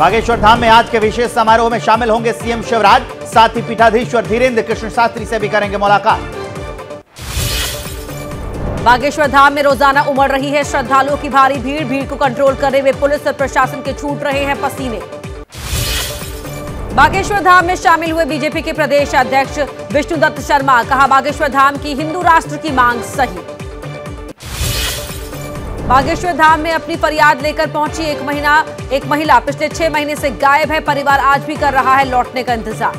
बागेश्वर धाम में आज के विशेष समारोह में शामिल होंगे सीएम शिवराज, साथ ही पीठाधीश्वर धीरेन्द्र कृष्ण शास्त्री से भी करेंगे मुलाकात। बागेश्वर धाम में रोजाना उमड़ रही है श्रद्धालुओं की भारी भीड़। भीड़ को कंट्रोल करने में पुलिस और प्रशासन के छूट रहे हैं पसीने। बागेश्वर धाम में शामिल हुए बीजेपी के प्रदेश अध्यक्ष विष्णुदत्त शर्मा, कहा बागेश्वर धाम की हिंदू राष्ट्र की मांग सही। बागेश्वर धाम में अपनी फरियाद लेकर पहुंची एक महिला पिछले 6 महीने से गायब है। परिवार आज भी कर रहा है लौटने का इंतजार।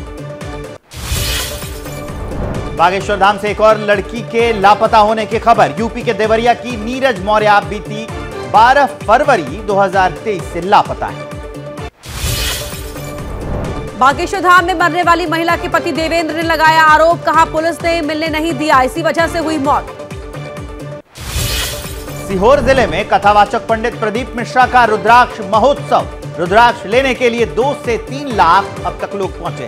बागेश्वर धाम से एक और लड़की के लापता होने की खबर। यूपी के देवरिया की नीरज मौर्य बीती 12 फरवरी 2023 से लापता है। बागेश्वर धाम में मरने वाली महिला के पति देवेंद्र ने लगाया आरोप, कहा पुलिस ने मिलने नहीं दिया, इसी वजह से हुई मौत। सीहोर जिले में कथावाचक पंडित प्रदीप मिश्रा का रुद्राक्ष महोत्सव। रुद्राक्ष लेने के लिए 2 से 3 लाख अब तक लोग पहुंचे।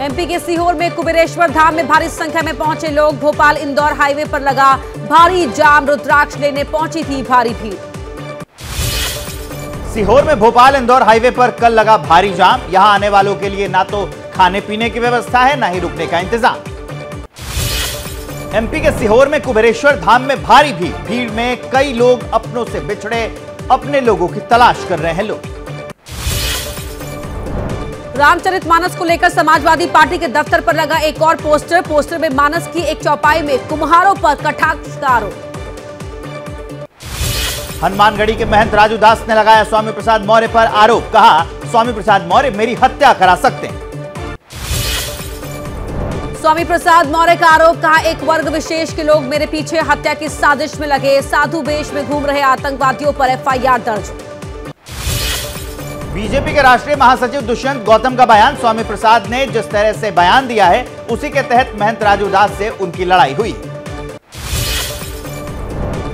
एमपी के सीहोर में कुबेरेश्वर धाम में भारी संख्या में पहुंचे लोग। भोपाल इंदौर हाईवे पर लगा भारी जाम। रुद्राक्ष लेने पहुंची थी भारी भीड़। सीहोर में भोपाल इंदौर हाईवे पर कल लगा भारी जाम। यहां आने वालों के लिए ना तो खाने पीने की व्यवस्था है, ना ही रुकने का इंतजाम। एमपी के सीहोर में कुबेरेश्वर धाम में भारी भीड़ में कई लोग अपनों से बिछड़े अपने लोगों की तलाश कर रहे हैं। लोग रामचरितमानस को लेकर समाजवादी पार्टी के दफ्तर पर लगा एक और पोस्टर में मानस की एक चौपाई में कुम्हारों पर कटाक्ष का आरोप। हनुमानगढ़ी के महंत राजू दास ने लगाया स्वामी प्रसाद मौर्य पर आरोप, कहा स्वामी प्रसाद मौर्य मेरी हत्या करा सकते हैं। स्वामी प्रसाद मौर्य का आरोप, कहा एक वर्ग विशेष के लोग मेरे पीछे हत्या की साजिश में लगे। साधु वेश में घूम रहे आतंकवादियों पर एफआईआर दर्ज। बीजेपी के राष्ट्रीय महासचिव दुष्यंत गौतम का बयान। स्वामी प्रसाद ने जिस तरह से बयान दिया है उसी के तहत महंत राजू दास से उनकी लड़ाई हुई।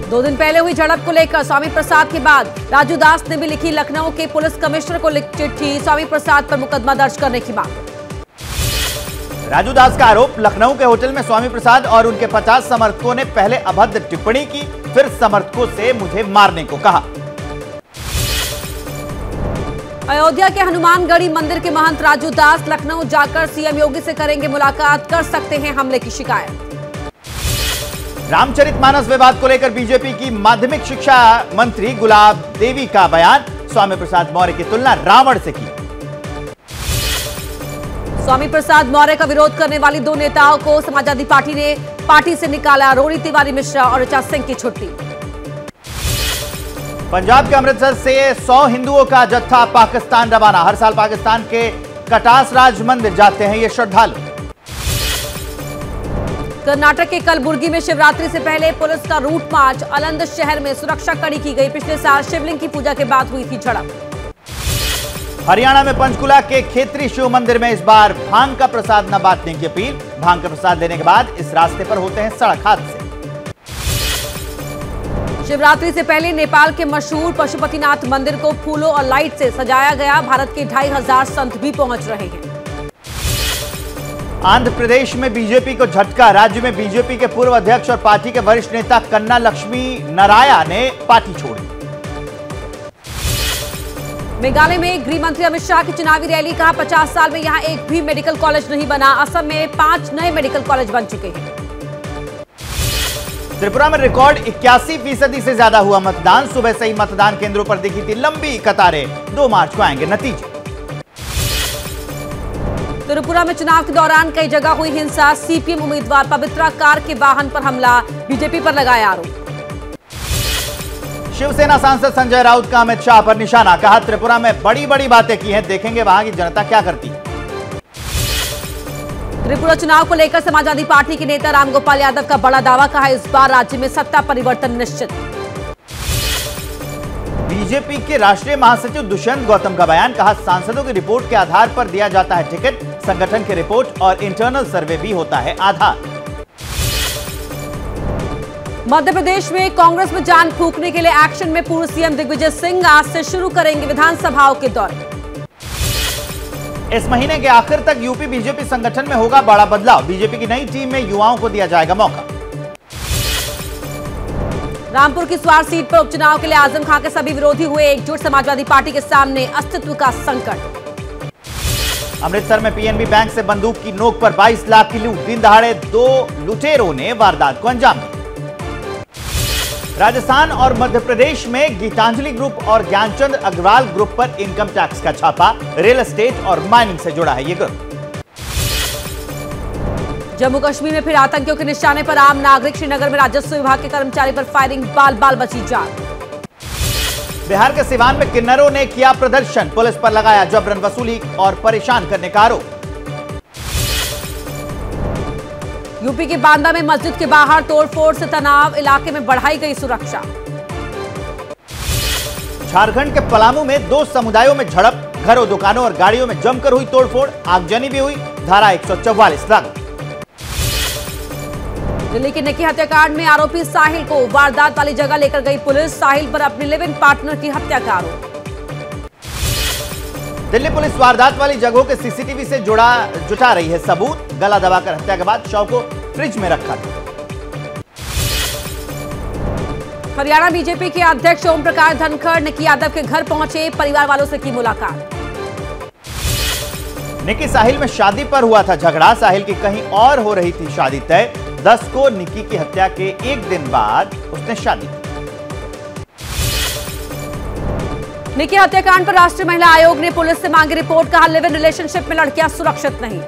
2 दिन पहले हुई झड़प को लेकर स्वामी प्रसाद के बाद राजू दास ने भी लिखी लखनऊ के पुलिस कमिश्नर को चिट्ठी। स्वामी प्रसाद पर मुकदमा दर्ज करने की मांग। राजू दास का आरोप, लखनऊ के होटल में स्वामी प्रसाद और उनके 50 समर्थकों ने पहले अभद्र टिप्पणी की, फिर समर्थकों से मुझे मारने को कहा। अयोध्या के हनुमानगढ़ी मंदिर के महंत राजू दास लखनऊ जाकर सीएम योगी से करेंगे मुलाकात, कर सकते हैं हमले की शिकायत। रामचरितमानस विवाद को लेकर बीजेपी की माध्यमिक शिक्षा मंत्री गुलाब देवी का बयान। स्वामी प्रसाद मौर्य की तुलना रावण से की। स्वामी प्रसाद मौर्य का विरोध करने वाली 2 नेताओं को समाजवादी पार्टी ने पार्टी से निकाला। रोड़ी तिवारी मिश्रा और ऋचा सिंह की छुट्टी। पंजाब के अमृतसर से 100 हिंदुओं का जत्था पाकिस्तान रवाना। हर साल पाकिस्तान के कटास राज मंदिर जाते हैं ये श्रद्धालु। कर्नाटक के कलबुर्गी में शिवरात्रि से पहले पुलिस का रूट मार्च। अलंद शहर में सुरक्षा कड़ी की गई। पिछले साल शिवलिंग की पूजा के बाद हुई थी झड़प। हरियाणा में पंचकुला के खेतरी शिव मंदिर में इस बार भांग का प्रसाद न बांटने की अपील। भांग का प्रसाद लेने के बाद इस रास्ते पर होते हैं सड़क हादसे। शिवरात्रि से पहले नेपाल के मशहूर पशुपतिनाथ मंदिर को फूलों और लाइट से सजाया गया। भारत के 2500 संत भी पहुंच रहे हैं। आंध्र प्रदेश में बीजेपी को झटका। राज्य में बीजेपी के पूर्व अध्यक्ष और पार्टी के वरिष्ठ नेता कन्ना लक्ष्मी नारायण ने पार्टी छोड़ी। मेघालय में गृह मंत्री अमित शाह की चुनावी रैली, कहा 50 साल में यहां एक भी मेडिकल कॉलेज नहीं बना। असम में 5 नए मेडिकल कॉलेज बन चुके हैं। त्रिपुरा में रिकॉर्ड 81% से ज्यादा हुआ मतदान। सुबह से ही मतदान केंद्रों पर दिखी थी लंबी कतारें। 2 मार्च को आएंगे नतीजे। त्रिपुरा में चुनाव के दौरान कई जगह हुई हिंसा। सीपीएम उम्मीदवार पवित्रा कार के वाहन पर हमला। बीजेपी पर लगाया आरोप। शिवसेना सांसद संजय राउत का अमित शाह पर निशाना, कहा त्रिपुरा में बड़ी बड़ी बातें की हैं, देखेंगे वहां की जनता क्या करती है। त्रिपुरा चुनाव को लेकर समाजवादी पार्टी के नेता रामगोपाल यादव का बड़ा दावा, कहा इस बार राज्य में सत्ता परिवर्तन निश्चित। बीजेपी के राष्ट्रीय महासचिव दुष्यंत गौतम का बयान, कहा सांसदों की रिपोर्ट के आधार पर दिया जाता है टिकट। संगठन की रिपोर्ट और इंटरनल सर्वे भी होता है आधार। मध्य प्रदेश में कांग्रेस में जान फूंकने के लिए एक्शन में पूर्व सीएम दिग्विजय सिंह आज से शुरू करेंगे विधानसभाओं के दौरे। इस महीने के आखिर तक यूपी बीजेपी संगठन में होगा बड़ा बदलाव। बीजेपी की नई टीम में युवाओं को दिया जाएगा मौका। रामपुर की स्वार सीट पर उपचुनाव के लिए आजम खां के सभी विरोधी हुए एकजुट। समाजवादी पार्टी के सामने अस्तित्व का संकट। अमृतसर में पीएनबी बैंक से बंदूक की नोक पर 22 लाख की लूट। दिन दहाड़े 2 लुटेरों ने वारदात को अंजाम दिया। राजस्थान और मध्य प्रदेश में गीतांजलि ग्रुप और ज्ञानचंद अग्रवाल ग्रुप पर इनकम टैक्स का छापा। रियल एस्टेट और माइनिंग से जुड़ा है यह ग्रुप। जम्मू कश्मीर में फिर आतंकियों के निशाने पर आम नागरिक। श्रीनगर में राजस्व विभाग के कर्मचारी पर फायरिंग। बाल बाल बची जान। बिहार के सिवान में किन्नरों ने किया प्रदर्शन। पुलिस पर लगाया जबरन वसूली और परेशान करने का आरोप। यूपी के बांदा में मस्जिद के बाहर तोड़फोड़ से तनाव। इलाके में बढ़ाई गई सुरक्षा। झारखंड के पलामू में 2 समुदायों में झड़प। घरों, दुकानों और गाड़ियों में जमकर हुई तोड़फोड़। आगजनी भी हुई। धारा 144 लागू। दिल्ली के निकी हत्याकांड में आरोपी साहिल को वारदात वाली जगह लेकर गई पुलिस। साहिल पर अपने लिव इन पार्टनर की हत्या का आरोप। दिल्ली पुलिस वारदात वाली जगहों के सीसीटीवी से जुटा रही है सबूत। गला दबाकर हत्या के बाद शव को फ्रिज में रखा था। हरियाणा बीजेपी के अध्यक्ष ओम प्रकाश धनखड़ निकी यादव के घर पहुंचे। परिवार वालों से की मुलाकात। निकी साहिल में शादी पर हुआ था झगड़ा। साहिल की कहीं और हो रही थी शादी तय। 10 को निकी की हत्या के एक दिन बाद उसने शादी की। निकी हत्याकांड पर राष्ट्रीय महिला आयोग ने पुलिस से मांगी रिपोर्ट। कहा लिव इन रिलेशनशिप में लड़कियां सुरक्षित नहीं।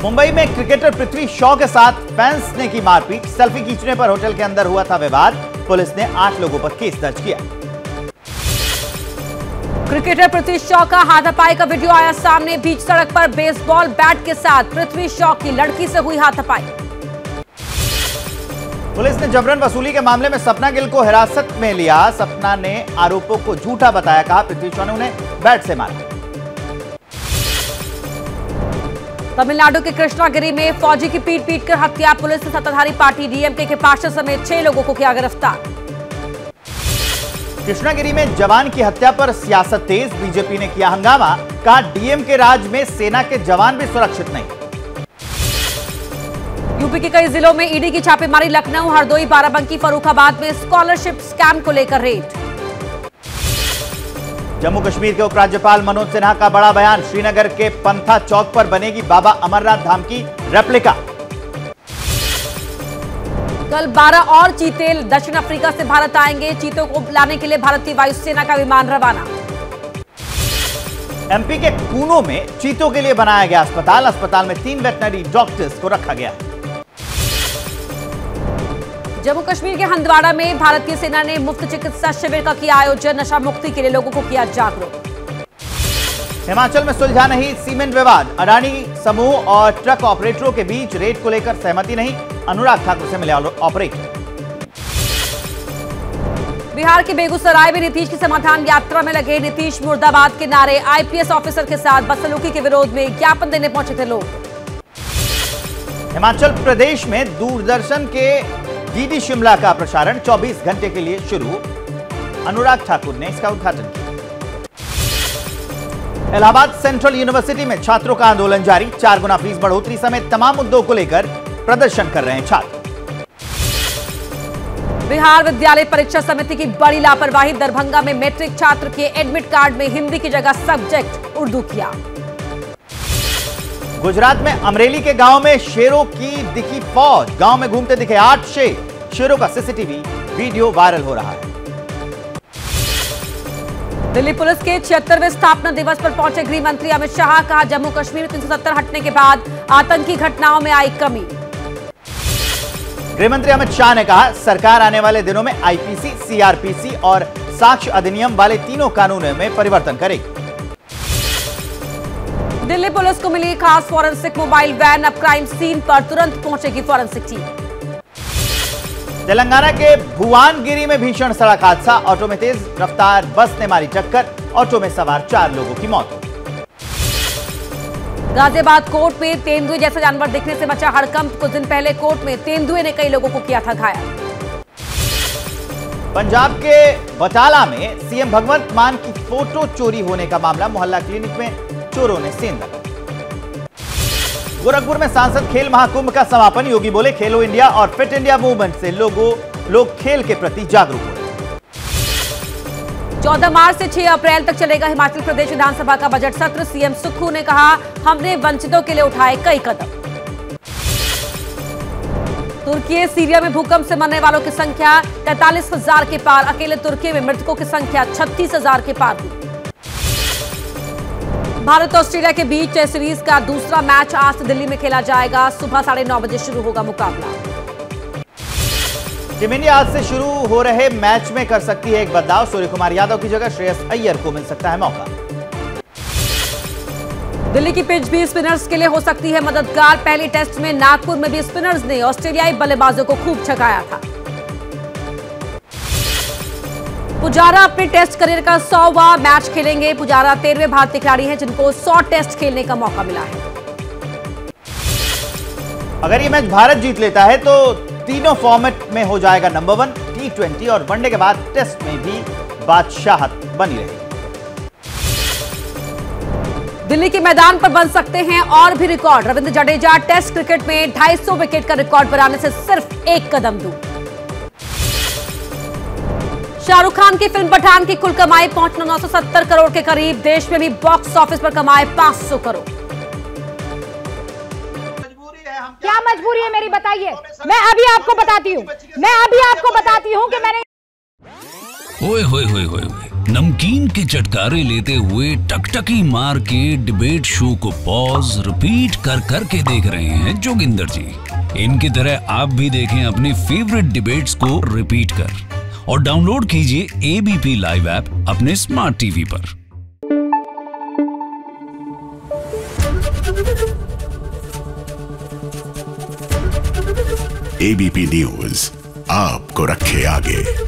मुंबई में क्रिकेटर पृथ्वी शॉ के साथ फैंस ने की मारपीट। सेल्फी खींचने पर होटल के अंदर हुआ था विवाद। पुलिस ने 8 लोगों पर केस दर्ज किया। क्रिकेटर पृथ्वी शॉ का हाथापाई का वीडियो आया सामने। बीच सड़क पर बेसबॉल बैट के साथ पृथ्वी शॉ की लड़की से हुई हाथापाई। पुलिस ने जबरन वसूली के मामले में सपना गिल को हिरासत में लिया। सपना ने आरोपों को झूठा बताया। कहा पृथ्वी शॉ ने उन्हें बैट से मारा। तमिलनाडु के कृष्णागिरी में फौजी की पीट कर हत्या। पुलिस ने सत्ताधारी पार्टी डीएमके के पार्षद समेत 6 लोगों को किया गिरफ्तार। कृष्णागिरी में जवान की हत्या पर सियासत तेज। बीजेपी ने किया हंगामा। कहा डीएमके राज में सेना के जवान भी सुरक्षित नहीं। यूपी के कई जिलों में ईडी की छापेमारी। लखनऊ, हरदोई, बाराबंकी, फर्रुखाबाद में स्कॉलरशिप स्कैम को लेकर रेड। जम्मू कश्मीर के उपराज्यपाल मनोज सिन्हा का बड़ा बयान। श्रीनगर के पंथा चौक पर बनेगी बाबा अमरनाथ धाम की रेप्लिका। कल 12 और चीते दक्षिण अफ्रीका से भारत आएंगे। चीतों को लाने के लिए भारतीय वायुसेना का विमान रवाना। एमपी के कूनो में चीतों के लिए बनाया गया अस्पताल। अस्पताल में 3 वेटनरी डॉक्टर्स को रखा गया। जम्मू कश्मीर के हंदवाड़ा में भारतीय सेना ने मुफ्त चिकित्सा शिविर का किया आयोजन। नशा मुक्ति के लिए लोगों को किया जागरूक। हिमाचल में सुलझा नहीं सीमेंट विवाद। अडानी समूह और ट्रक ऑपरेटरों के बीच रेट को लेकर सहमति नहीं। अनुराग ठाकुर से मिले ऑपरेटर। बिहार के बेगूसराय में नीतीश की समाधान यात्रा में लगे नीतीश मुर्दाबाद के नारे। आईपीएस ऑफिसर के साथ बदसलूकी के विरोध में ज्ञापन देने पहुंचे थे लोग। हिमाचल प्रदेश में दूरदर्शन के डीडी शिमला का प्रसारण 24 घंटे के लिए शुरू। अनुराग ठाकुर ने इसका उद्घाटन किया। इलाहाबाद सेंट्रल यूनिवर्सिटी में छात्रों का आंदोलन जारी। 4 गुना फीस बढ़ोतरी समेत तमाम मुद्दों को लेकर प्रदर्शन कर रहे हैं छात्र। बिहार विद्यालय परीक्षा समिति की बड़ी लापरवाही। दरभंगा में मैट्रिक छात्र के एडमिट कार्ड में हिंदी की जगह सब्जेक्ट उर्दू किया। गुजरात में अमरेली के गांव में शेरों की दिखी फौज। गांव में घूमते दिखे 8 शेर। शेरों का सीसीटीवी वीडियो वायरल हो रहा है। दिल्ली पुलिस के 76वें स्थापना दिवस पर पहुंचे गृह मंत्री अमित शाह। कहा जम्मू कश्मीर में 370 हटने के बाद आतंकी घटनाओं में आई कमी। गृह मंत्री अमित शाह ने कहा सरकार आने वाले दिनों में आईपीसी, सीआरपीसी और साक्ष्य अधिनियम वाले तीनों कानूनों में परिवर्तन करेगी। दिल्ली पुलिस को मिली खास फॉरेंसिक मोबाइल वैन। अब क्राइम सीन पर तुरंत पहुंचेगी फॉरेंसिक टीम। तेलंगाना के भुवनगिरी में भीषण सड़क हादसा। ऑटो में तेज रफ्तार बस ने मारी टक्कर। ऑटो में सवार 4 लोगों की मौत। गाजियाबाद कोर्ट में तेंदुए जैसा जानवर दिखने से मचा हड़कंप। कुछ दिन पहले कोर्ट में तेंदुए ने कई लोगों को किया था घायल। पंजाब के बटाला में सीएम भगवंत मान की फोटो चोरी होने का मामला। मोहल्ला क्लिनिक में चोरों ने सेंध लगाई। गोरखपुर में सांसद खेल महाकुंभ का समापन। योगी बोले खेलो इंडिया और फिट इंडिया मूवमेंट से लोगों लोग खेल के प्रति जागरूक हो रहे हैं। 14 मार्च से 6 अप्रैल तक चलेगा हिमाचल प्रदेश विधानसभा का बजट सत्र। सीएम सुक्खू ने कहा, हमने वंचितों के लिए उठाए कई कदम। तुर्की सीरिया में भूकंप से मरने वालों की संख्या 43,000 के पार। अकेले तुर्की में मृतकों की संख्या 36,000 के पार हुई। भारत ऑस्ट्रेलिया के बीच टेस्ट सीरीज का दूसरा मैच आज से दिल्ली में खेला जाएगा। सुबह 9:30 बजे शुरू होगा मुकाबला। टीम इंडिया आज से शुरू हो रहे मैच में कर सकती है एक बदलाव। सूर्य कुमार यादव की जगह श्रेयस अय्यर को मिल सकता है मौका। दिल्ली की पिच भी स्पिनर्स के लिए हो सकती है मददगार। पहले टेस्ट में नागपुर में भी स्पिनर्स ने ऑस्ट्रेलियाई बल्लेबाजों को खूब छकाया था। पुजारा अपने टेस्ट करियर का 100वां मैच खेलेंगे। पुजारा 13वें भारतीय खिलाड़ी हैं जिनको 100 टेस्ट खेलने का मौका मिला है। अगर ये मैच भारत जीत लेता है तो तीनों फॉर्मेट में हो जाएगा नंबर 1। T20 और वनडे के बाद टेस्ट में भी बादशाहत बनी रहेगी। दिल्ली के मैदान पर बन सकते हैं और भी record. Ravindra Jadeja test cricket में 250 विकेट का रिकॉर्ड बनाने से सिर्फ एक कदम दूर। शाहरुख खान की फिल्म पठान की कुल कमाई पहुंचना 970 करोड़ के करीब। देश में भी बॉक्स ऑफिस पर कमाए 500 करोड़। क्या मजबूरी है मेरी, बताइए। मैं अभी आपको बताती हूँ कि मैंने ओए होए होए होए नमकीन के चटकारे लेते हुए टकटकी मार के डिबेट शो को पॉज रिपीट कर करके देख रहे हैं जोगिंदर जी। इनकी तरह आप भी देखें अपनी फेवरेट डिबेट्स को रिपीट कर और डाउनलोड कीजिए एबीपी लाइव ऐप अपने स्मार्ट टीवी पर। एबीपी न्यूज आपको रखे आगे।